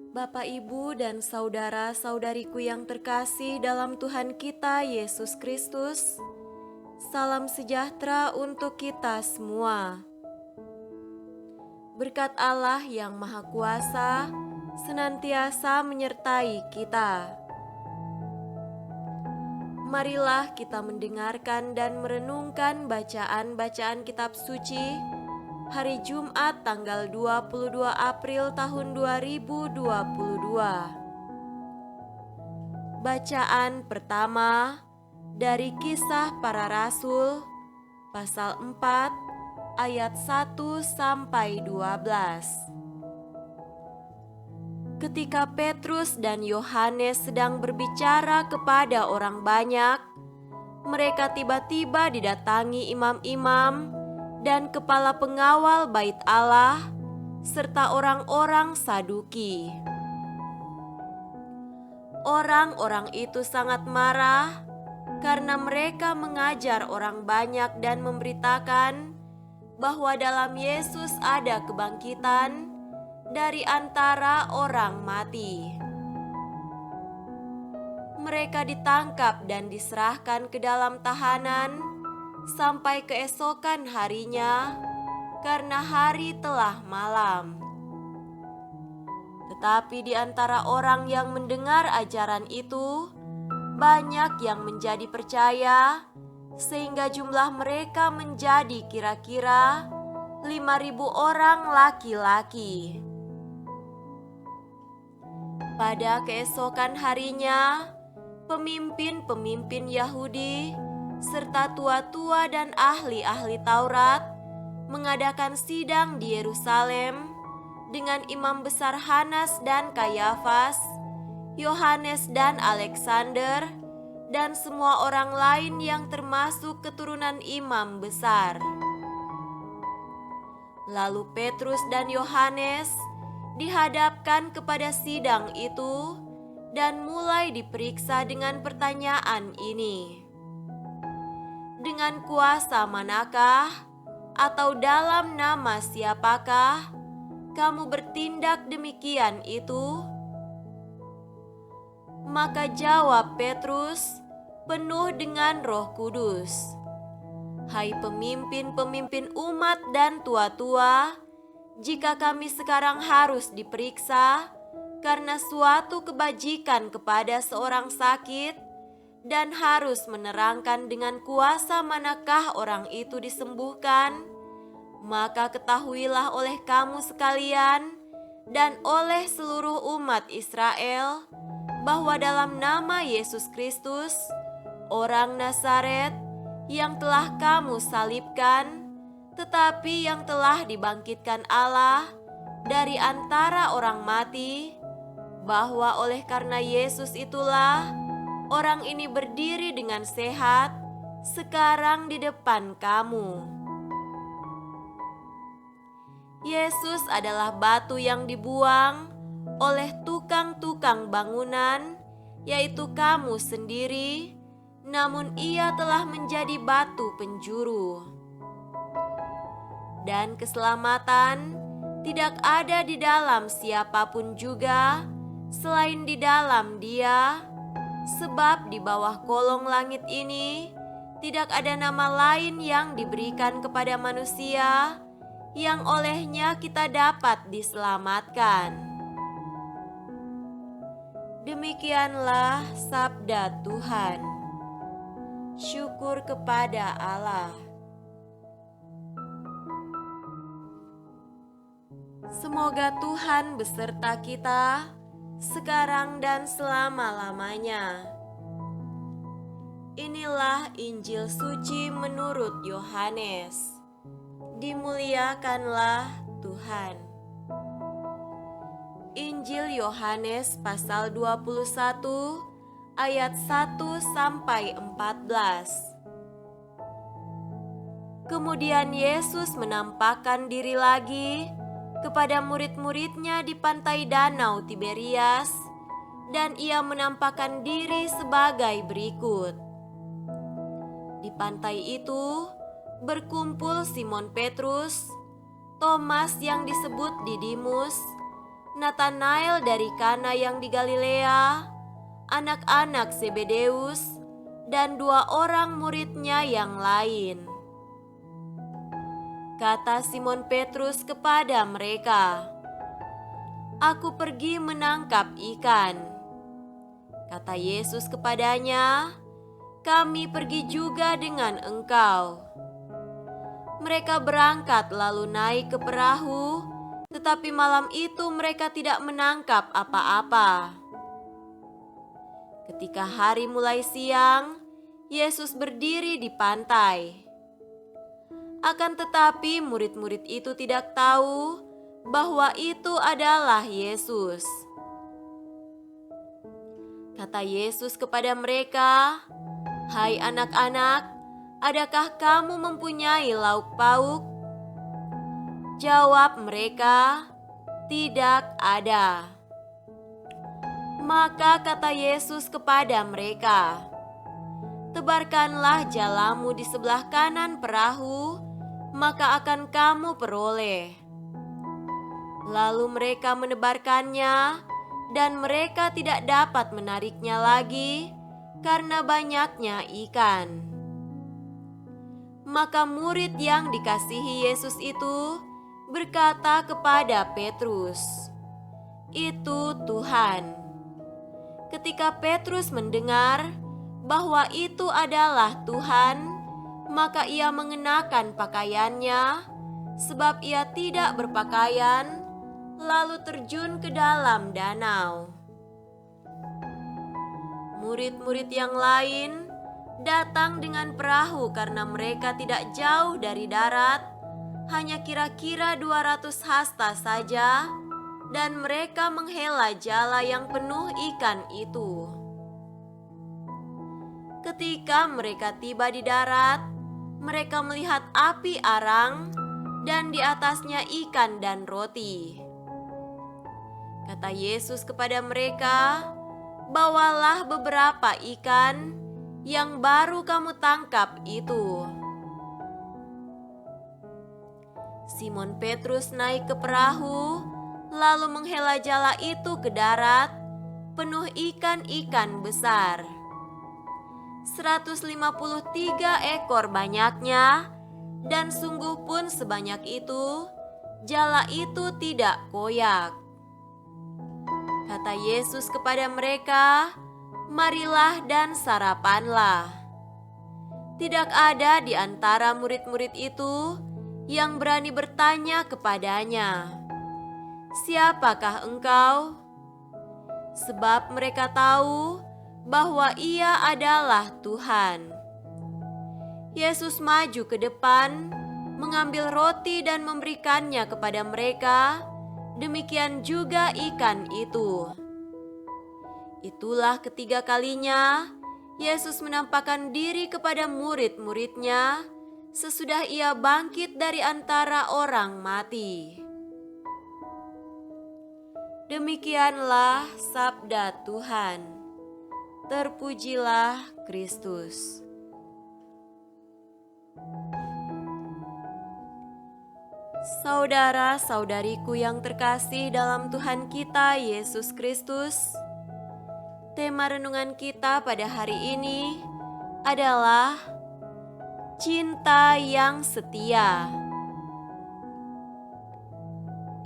Bapak, Ibu, dan saudara-saudariku yang terkasih dalam Tuhan kita Yesus Kristus, salam sejahtera untuk kita semua. Berkat Allah yang Maha Kuasa senantiasa menyertai kita. Marilah kita mendengarkan dan merenungkan bacaan-bacaan kitab suci hari Jumat tanggal 22 April tahun 2022. Bacaan pertama dari Kisah Para Rasul pasal 4 ayat 1 sampai 12. Ketika Petrus dan Yohanes sedang berbicara kepada orang banyak, mereka tiba-tiba didatangi imam-imam dan kepala pengawal bait Allah serta orang-orang Saduki. Orang-orang itu sangat marah karena mereka mengajar orang banyak dan memberitakan bahwa dalam Yesus ada kebangkitan dari antara orang mati. Mereka ditangkap dan diserahkan ke dalam tahanan sampai keesokan harinya karena hari telah malam. Tetapi di antara orang yang mendengar ajaran itu, banyak yang menjadi percaya, sehingga jumlah mereka menjadi kira-kira 5.000 orang laki-laki. Pada keesokan harinya, pemimpin-pemimpin Yahudi serta tua-tua dan ahli-ahli Taurat mengadakan sidang di Yerusalem dengan imam besar Hanas dan Kayafas, Yohanes dan Alexander, dan semua orang lain yang termasuk keturunan imam besar. Lalu Petrus dan Yohanes dihadapkan kepada sidang itu dan mulai diperiksa dengan pertanyaan ini. Dengan kuasa manakah atau dalam nama siapakah kamu bertindak demikian itu? Maka jawab Petrus penuh dengan Roh Kudus, "Hai pemimpin-pemimpin umat dan tua-tua, jika kami sekarang harus diperiksa karena suatu kebajikan kepada seorang sakit dan harus menerangkan dengan kuasa manakah orang itu disembuhkan, maka ketahuilah oleh kamu sekalian dan oleh seluruh umat Israel bahwa dalam nama Yesus Kristus, orang Nazaret yang telah kamu salibkan, tetapi yang telah dibangkitkan Allah dari antara orang mati, bahwa oleh karena Yesus itulah orang ini berdiri dengan sehat sekarang di depan kamu. Yesus adalah batu yang dibuang oleh tukang-tukang bangunan, yaitu kamu sendiri, namun ia telah menjadi batu penjuru. Dan keselamatan tidak ada di dalam siapapun juga selain di dalam Dia, sebab di bawah kolong langit ini tidak ada nama lain yang diberikan kepada manusia yang olehnya kita dapat diselamatkan. Demikianlah sabda Tuhan. Syukur kepada Allah. Semoga Tuhan beserta kita sekarang dan selama-lamanya. Inilah Injil suci menurut Yohanes. Dimuliakanlah Tuhan. Injil Yohanes pasal 21 ayat 1 sampai 14. Kemudian Yesus menampakkan diri lagi kepada murid-muridnya di pantai Danau Tiberias, dan ia menampakkan diri sebagai berikut. Di pantai itu berkumpul Simon Petrus, Thomas yang disebut Didimus, Natanael dari Kana yang di Galilea, anak-anak Zebedeus, dan 2 orang muridnya yang lain. Kata Simon Petrus kepada mereka, "Aku pergi menangkap ikan." Kata Yesus kepadanya, "Kami pergi juga dengan engkau." Mereka berangkat lalu naik ke perahu, tetapi malam itu mereka tidak menangkap apa-apa. Ketika hari mulai siang, Yesus berdiri di pantai. Akan tetapi murid-murid itu tidak tahu bahwa itu adalah Yesus. Kata Yesus kepada mereka, "Hai anak-anak, adakah kamu mempunyai lauk pauk?" Jawab mereka, "Tidak ada." Maka kata Yesus kepada mereka, "Tebarkanlah jalamu di sebelah kanan perahu, maka akan kamu peroleh." Lalu mereka menebarkannya, dan mereka tidak dapat menariknya lagi karena banyaknya ikan. Maka murid yang dikasihi Yesus itu berkata kepada Petrus, "Itu Tuhan." Ketika Petrus mendengar bahwa itu adalah Tuhan, maka ia mengenakan pakaiannya, sebab ia tidak berpakaian, lalu terjun ke dalam danau. Murid-murid yang lain datang dengan perahu karena mereka tidak jauh dari darat, hanya kira-kira 200 hasta saja, dan mereka menghela jala yang penuh ikan itu. Ketika mereka tiba di darat, mereka melihat api arang dan di atasnya ikan dan roti. Kata Yesus kepada mereka, "Bawalah beberapa ikan yang baru kamu tangkap itu." Simon Petrus naik ke perahu, lalu menghela jala itu ke darat, penuh ikan-ikan besar. 153 ekor banyaknya, dan sungguh pun sebanyak itu, jala itu tidak koyak. Kata Yesus kepada mereka, "Marilah dan sarapanlah." Tidak ada di antara murid-murid itu yang berani bertanya kepadanya, "Siapakah engkau?" Sebab mereka tahu bahwa ia adalah Tuhan. Yesus maju ke depan, mengambil roti dan memberikannya kepada mereka, demikian juga ikan itu. Itulah ketiga kalinya Yesus menampakkan diri kepada murid-muridnya sesudah ia bangkit dari antara orang mati. Demikianlah sabda Tuhan. Terpujilah Kristus. Saudara-saudariku yang terkasih dalam Tuhan kita Yesus Kristus, tema renungan kita pada hari ini adalah cinta yang setia.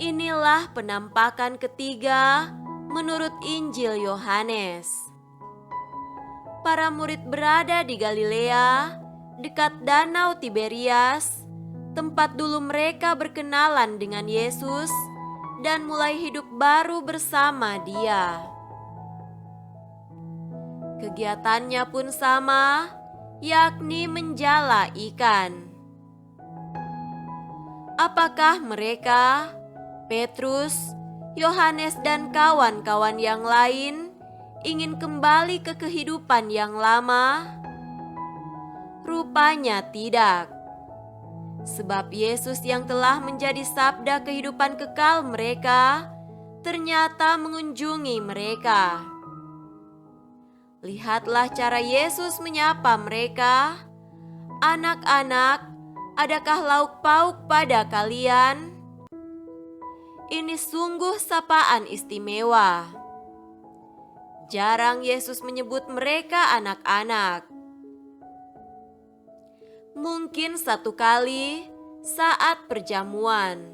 Inilah penampakan ketiga menurut Injil Yohanes. Para murid berada di Galilea, dekat Danau Tiberias, tempat dulu mereka berkenalan dengan Yesus dan mulai hidup baru bersama Dia. Kegiatannya pun sama, yakni menjala ikan. Apakah mereka, Petrus, Yohanes, dan kawan-kawan yang lain ingin kembali ke kehidupan yang lama? Rupanya tidak. Sebab Yesus yang telah menjadi sabda kehidupan kekal mereka ternyata mengunjungi mereka. Lihatlah cara Yesus menyapa mereka, "Anak-anak, adakah lauk pauk pada kalian?" Ini sungguh sapaan istimewa. Jarang Yesus menyebut mereka anak-anak. Mungkin satu kali saat perjamuan.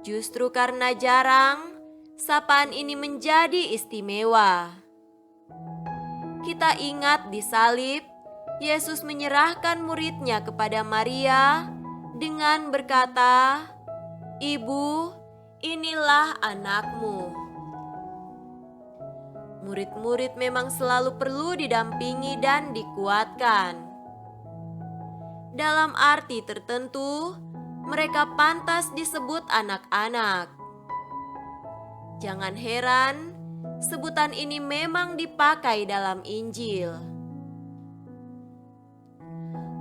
Justru karena jarang, sapaan ini menjadi istimewa. Kita ingat di salib, Yesus menyerahkan muridnya kepada Maria dengan berkata, "Ibu, inilah anakmu." Murid-murid memang selalu perlu didampingi dan dikuatkan. Dalam arti tertentu, mereka pantas disebut anak-anak. Jangan heran, sebutan ini memang dipakai dalam Injil.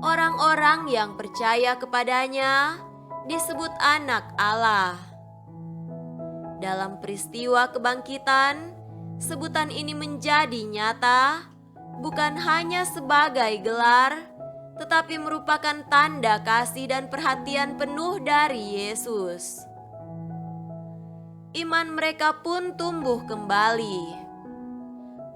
Orang-orang yang percaya kepadanya disebut anak Allah. Dalam peristiwa kebangkitan, sebutan ini menjadi nyata, bukan hanya sebagai gelar, tetapi merupakan tanda kasih dan perhatian penuh dari Yesus. Iman mereka pun tumbuh kembali.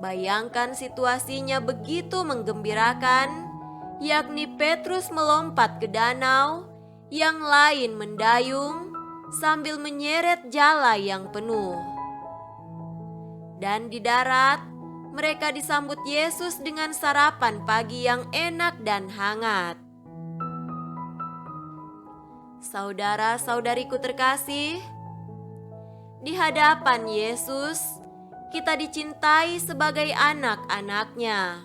Bayangkan situasinya begitu menggembirakan, yakni Petrus melompat ke danau, yang lain mendayung sambil menyeret jala yang penuh. Dan di darat, mereka disambut Yesus dengan sarapan pagi yang enak dan hangat. Saudara-saudariku terkasih, di hadapan Yesus, kita dicintai sebagai anak-anaknya.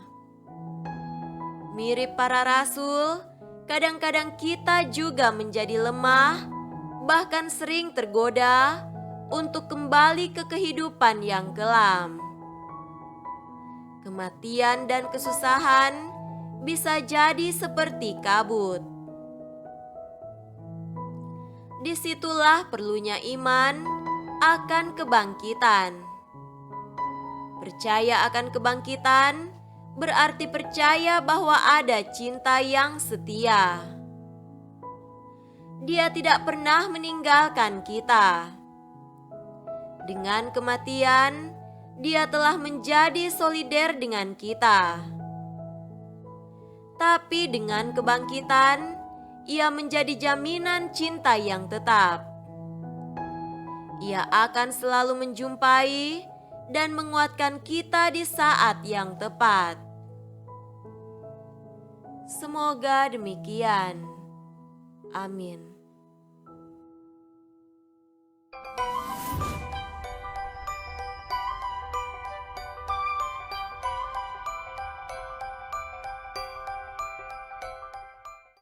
Mirip para rasul, kadang-kadang kita juga menjadi lemah, bahkan sering tergoda untuk kembali ke kehidupan yang kelam. Kematian dan kesusahan bisa jadi seperti kabut. Disitulah perlunya iman akan kebangkitan. Percaya akan kebangkitan berarti percaya bahwa ada cinta yang setia. Dia tidak pernah meninggalkan kita. Dengan kematian, Dia telah menjadi solider dengan kita. Tapi dengan kebangkitan, Ia menjadi jaminan cinta yang tetap. Ia akan selalu menjumpai dan menguatkan kita di saat yang tepat. Semoga demikian. Amin.